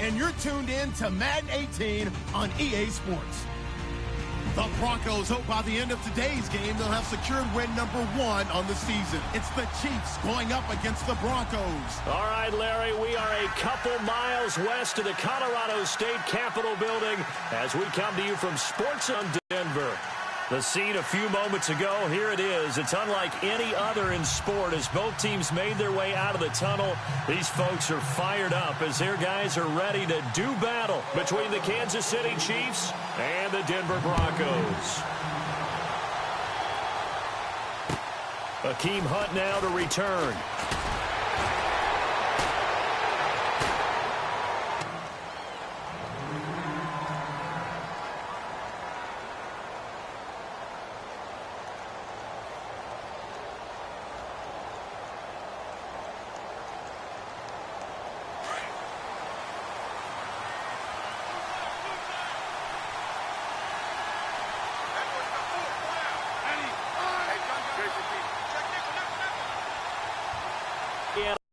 and you're tuned in to Madden 18 on EA Sports. The Broncos hope by the end of today's game they'll have secured win number 1 on the season. It's the Chiefs going up against the Broncos. All right, Larry, we are a couple miles west of the Colorado State Capitol building as we come to you from Sports on Denver. The scene a few moments ago, here it is. It's unlike any other in sport as both teams made their way out of the tunnel. These folks are fired up as their guys are ready to do battle between the Kansas City Chiefs and the Denver Broncos. Akeem Hunt now to return.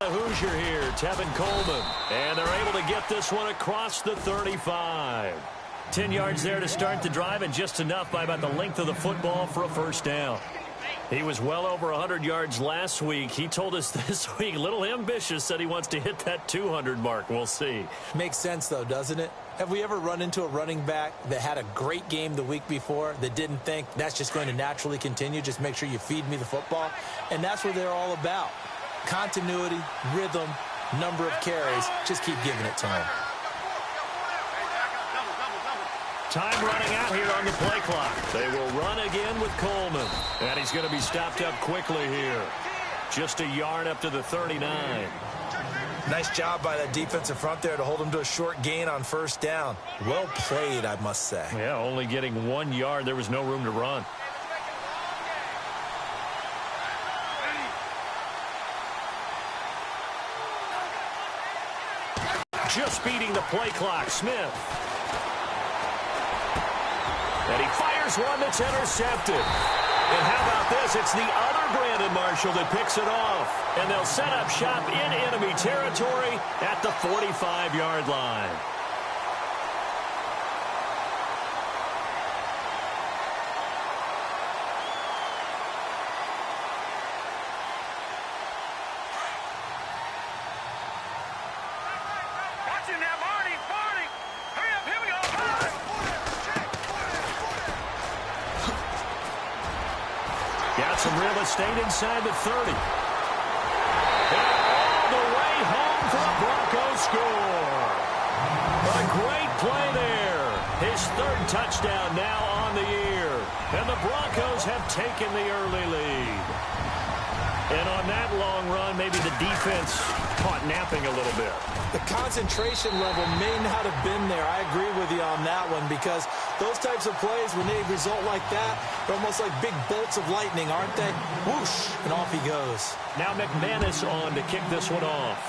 Hoosier here, Tevin Coleman, and they're able to get this one across the 35. 10 yards there to start the drive, and just enough by about the length of the football for a first down. He was well over 100 yards last week. He told us this week, a little ambitious, said he wants to hit that 200 mark. We'll see. Makes sense, though, doesn't it? Have we ever run into a running back that had a great game the week before that didn't think that's just going to naturally continue? Just make sure you feed me the football. And that's what they're all about. Continuity, rhythm, number of carries. Just keep giving it to him. Time running out here on the play clock. They will run again with Coleman. And he's going to be stopped up quickly here. Just a yard up to the 39. Nice job by that defensive front there to hold him to a short gain on first down. Well played, I must say. Yeah, only getting 1 yard. There was no room to run. Just beating the play clock, Smith. And he fires one that's intercepted. And how about this? It's the other Brandon Marshall that picks it off. And they'll set up shop in enemy territory at the 45-yard line. Some real estate inside the 30. And all the way home for a Broncos score. A great play there. His third touchdown now on the year. And the Broncos have taken the early lead. And on that long run, maybe the defense caught napping a little bit. The concentration level may not have been there. I agree with you on that one because those types of plays, when they result like that, they're almost like big bolts of lightning, aren't they? Whoosh, and off he goes. Now McManus on to kick this one off.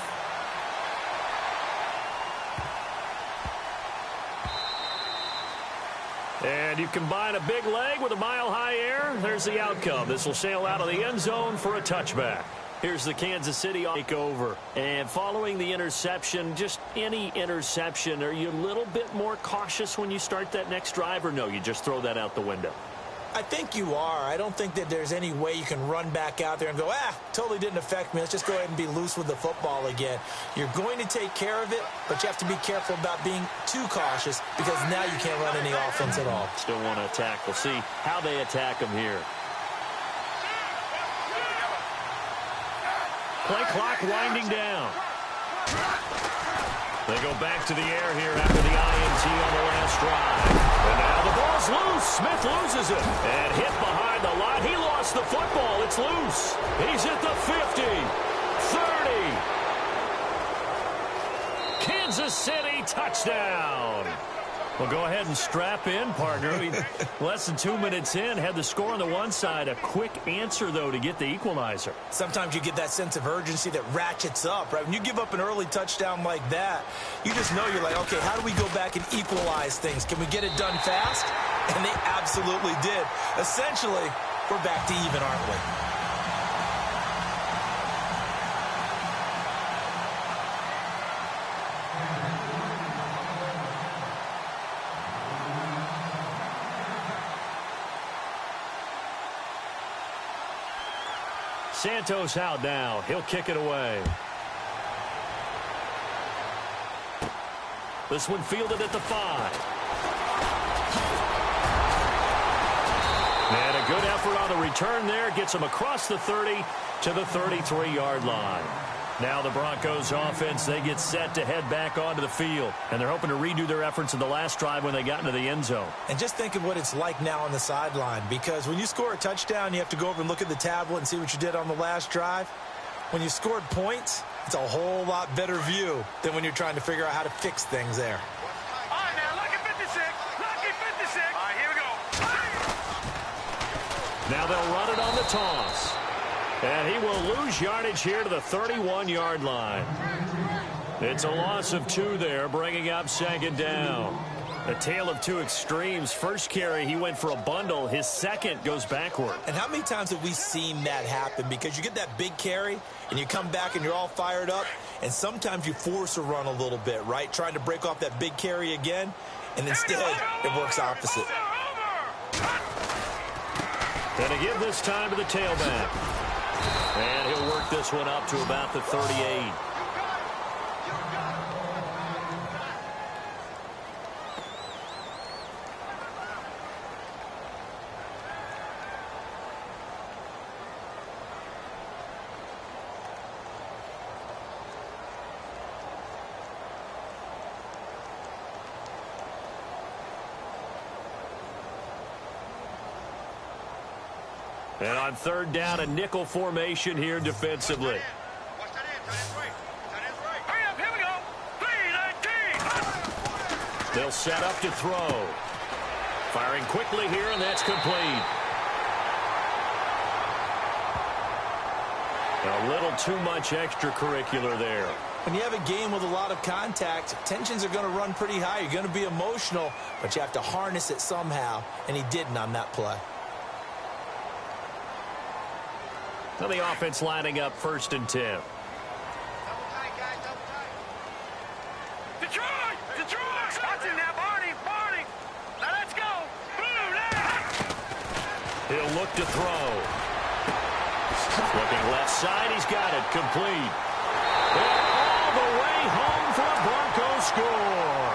And you combine a big leg with a mile-high air, there's the outcome. This will sail out of the end zone for a touchback. Here's the Kansas City takeover. And following the interception, just any interception, are you a little bit more cautious when you start that next drive, or no, you just throw that out the window? I think you are. I don't think that there's any way you can run back out there and go, totally didn't affect me. Let's just go ahead and be loose with the football again. You're going to take care of it, but you have to be careful about being too cautious because now you can't run any offense at all. Still want to attack. We'll see how they attack him here. Play clock winding down. They go back to the air here after the INT on the last drive. And now the ball's loose. Smith loses it. And hit behind the line. He lost the football. It's loose. He's at the 50. 30. Kansas City touchdown. Well, go ahead and strap in, partner. Less than 2 minutes in, had the score on the one side. A quick answer, though, to get the equalizer. Sometimes you get that sense of urgency that ratchets up, right? When you give up an early touchdown like that, you just know you're like, okay, how do we go back and equalize things? Can we get it done fast? And they absolutely did. Essentially, we're back to even, aren't we? Santos out now. He'll kick it away. This one fielded at the 5. And a good effort on the return there. Gets him across the 30 to the 33-yard line. Now the Broncos offense, they get set to head back onto the field. And they're hoping to redo their efforts in the last drive when they got into the end zone. And just think of what it's like now on the sideline. Because when you score a touchdown, you have to go over and look at the tablet and see what you did on the last drive. When you scored points, it's a whole lot better view than when you're trying to figure out how to fix things there. All right, now, lucky 56. Lucky 56. All right, here we go. Now they'll run it on the toss. And he will lose yardage here to the 31-yard line. It's a loss of 2 there, bringing up second down. A tale of two extremes. First carry, he went for a bundle. His second goes backward. And how many times have we seen that happen? Because you get that big carry, and you come back and you're all fired up, and sometimes you force a run a little bit, right? Trying to break off that big carry again, and instead it works opposite. And to give this time to the tailback. And he'll work this one up to about the 38. And on third down, a nickel formation here defensively. They'll set up to throw. Firing quickly here, and that's complete. A little too much extracurricular there. When you have a game with a lot of contact, tensions are going to run pretty high. You're going to be emotional, but you have to harness it somehow, and he didn't on that play. Now the offense lining up 1st and 10. Double tight, guys, double tight. Detroit! Detroit! Watch it now, Barney! Barney! Now let's go! Blue, left! He'll look to throw. Looking left side, he's got it. Complete. And all the way home for a Broncos score.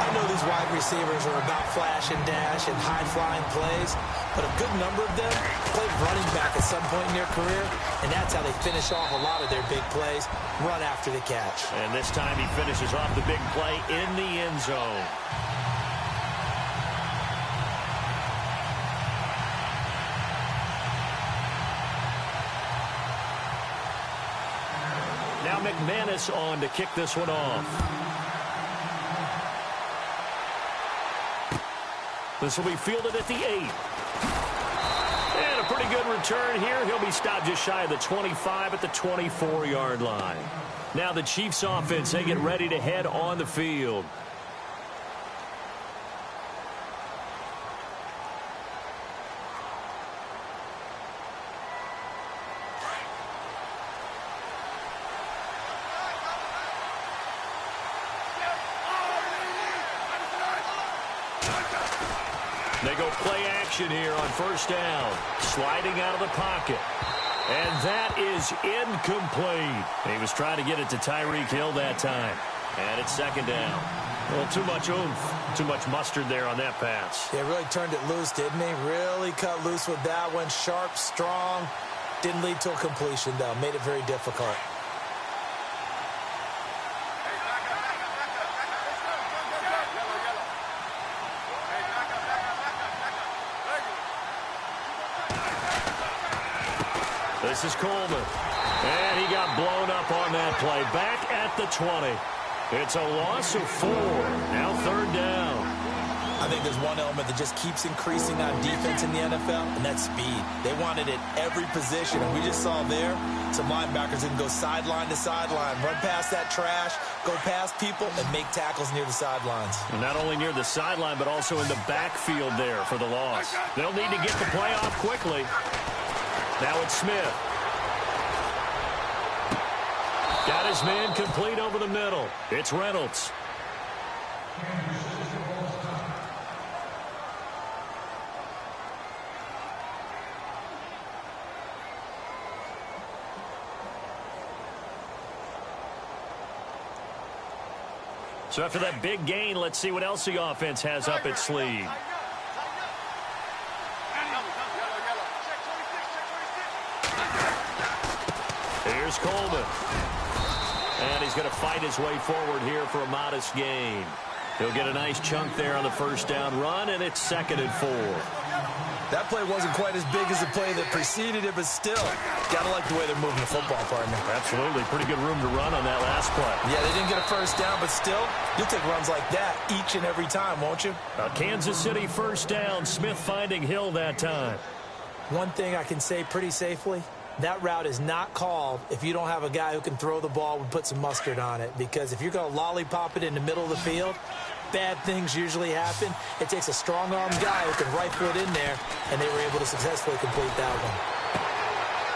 I know these wide receivers are about flash and dash and high-flying plays, but a good number of them played running back at some point in their career, and that's how they finish off a lot of their big plays, run after the catch. And this time he finishes off the big play in the end zone. Now McManus on to kick this one off. This will be fielded at the 8. And a pretty good return here. He'll be stopped just shy of the 25 at the 24-yard line. Now the Chiefs offense, they get ready to head on the field. They go play action here on 1st down. Sliding out of the pocket. And that is incomplete. He was trying to get it to Tyreek Hill that time. And it's 2nd down. Well, too much oomph. Too much mustard there on that pass. Yeah, really turned it loose, didn't he? Really cut loose with that one. Sharp, strong. Didn't lead to a completion, though. Made it very difficult. This is Coleman. And he got blown up on that play. Back at the 20. It's a loss of 4. Now 3rd down. I think there's one element that just keeps increasing on defense in the NFL, and that's speed. They want it at every position, and we just saw there some linebackers that can go sideline to sideline, run past that trash, go past people, and make tackles near the sidelines. And not only near the sideline, but also in the backfield there for the loss. They'll need to get the play off quickly. Now it's Smith. Got his man complete over the middle. It's Reynolds. So after that big gain, let's see what else the offense has up its sleeve. Here's Coleman. And he's going to fight his way forward here for a modest gain. He'll get a nice chunk there on the first down run, and it's 2nd and 4. That play wasn't quite as big as the play that preceded it, but still, got to like the way they're moving the football, partner. Absolutely. Pretty good room to run on that last play. Yeah, they didn't get a first down, but still, you'll take runs like that each and every time, won't you? A Kansas City first down. Smith finding Hill that time. One thing I can say pretty safely, that route is not called if you don't have a guy who can throw the ball and put some mustard on it. Because if you're going to lollipop it in the middle of the field, bad things usually happen. It takes a strong-armed guy who can rifle it in there, and they were able to successfully complete that one.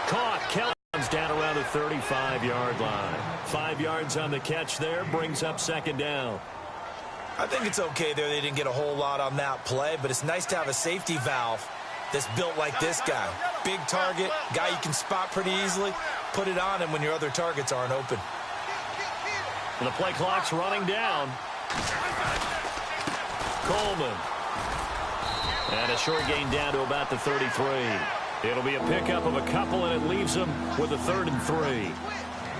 Caught. Kellen's down around the 35-yard line. 5 yards on the catch there, brings up 2nd down. I think it's okay there. They didn't get a whole lot on that play, but it's nice to have a safety valve that's built like this guy. Big target, guy you can spot pretty easily. Put it on him when your other targets aren't open. The play clock's running down. Coleman. And a short gain down to about the 33. It'll be a pickup of a couple, and it leaves them with a 3rd and 3.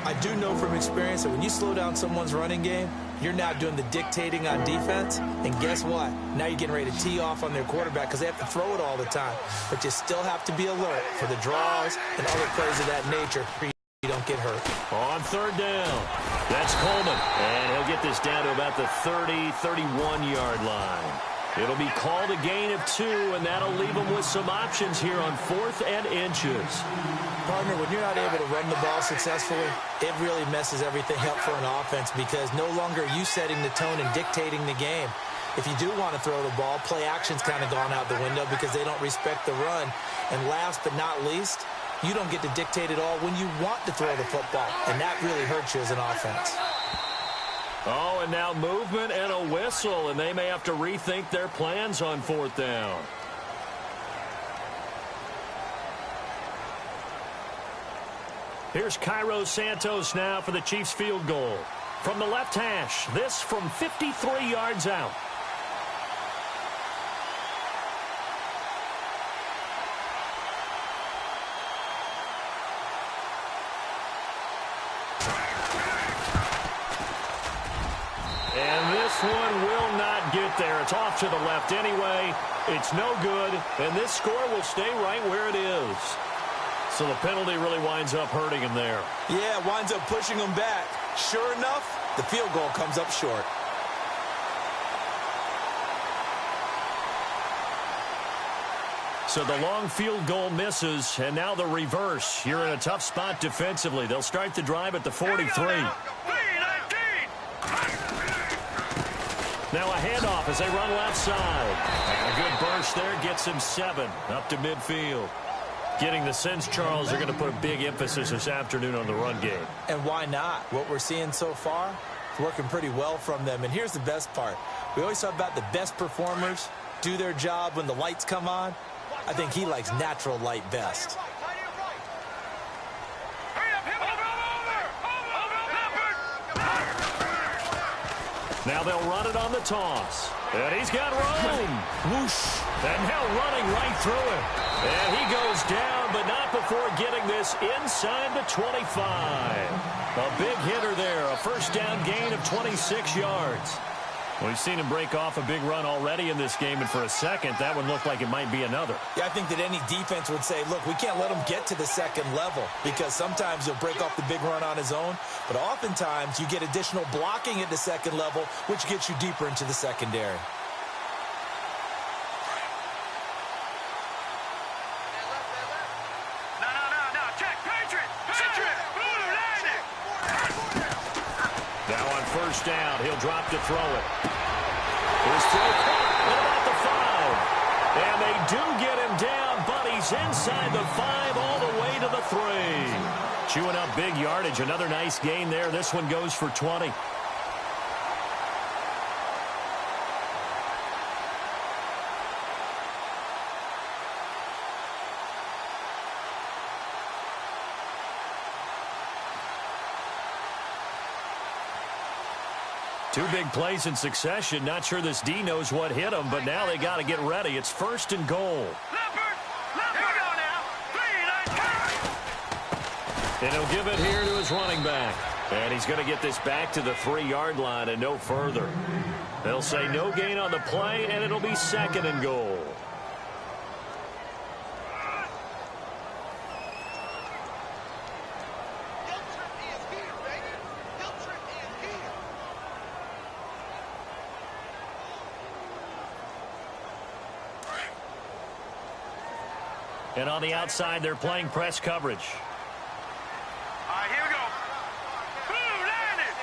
I do know from experience that when you slow down someone's running game, you're now doing the dictating on defense. And guess what? Now you're getting ready to tee off on their quarterback because they have to throw it all the time. But you still have to be alert for the draws and other plays of that nature so you don't get hurt. On 3rd down, that's Coleman. And he'll get this down to about the 30, 31-yard line. It'll be called a gain of 2, and that'll leave them with some options here on 4th and inches. Partner, when you're not able to run the ball successfully, it really messes everything up for an offense because no longer are you setting the tone and dictating the game. If you do want to throw the ball, play action's kind of gone out the window because they don't respect the run. And last but not least, you don't get to dictate it all when you want to throw the football, and that really hurts you as an offense. Oh, and now movement and a whistle, and they may have to rethink their plans on 4th down. Here's Cairo Santos now for the Chiefs field goal. From the left hash, this from 53 yards out. And this one will not get there. It's off to the left anyway. It's no good, and this score will stay right where it is. So the penalty really winds up hurting him there. Yeah, it winds up pushing him back. Sure enough, the field goal comes up short. So the long field goal misses, and now the reverse. You're in a tough spot defensively. They'll start the drive at the 43. Now a handoff as they run left side. And a good burst there gets him 7 up to midfield. Getting the sense, Charles, they're going to put a big emphasis this afternoon on the run game. And why not? What we're seeing so far is working pretty well from them. And here's the best part. We always talk about the best performers do their job when the lights come on. I think he likes natural light best. Now they'll run it on the toss. And he's got room. Whoosh. And now running right through him. And he goes down, but not before getting this inside the 25. A big hitter there. A first down gain of 26 yards. We've seen him break off a big run already in this game, and for a second, that one looked like it might be another. Yeah, I think that any defense would say, look, we can't let him get to the second level because sometimes he'll break off the big run on his own, but oftentimes you get additional blocking at the second level, which gets you deeper into the secondary. First down, he'll drop to throw it. His throw caught at about the 5. And they do get him down, but he's inside the 5 all the way to the 3. Chewing up big yardage, another nice gain there. This one goes for 20. Two big plays in succession. Not sure this D knows what hit him, but now they got to get ready. It's 1st and goal. And he'll give it here to his running back. And he's going to get this back to the 3-yard line and no further. They'll say no gain on the play, and it'll be 2nd and goal. And on the outside, they're playing press coverage. All right, here we go. Boom, landed.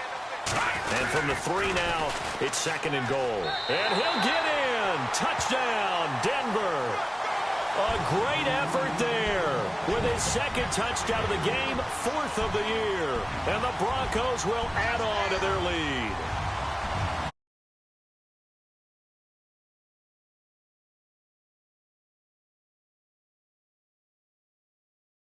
And from the 3 now, it's 2nd and goal. And he'll get in. Touchdown, Denver. A great effort there. With his 2nd touchdown of the game, 4th of the year. And the Broncos will add on to their lead.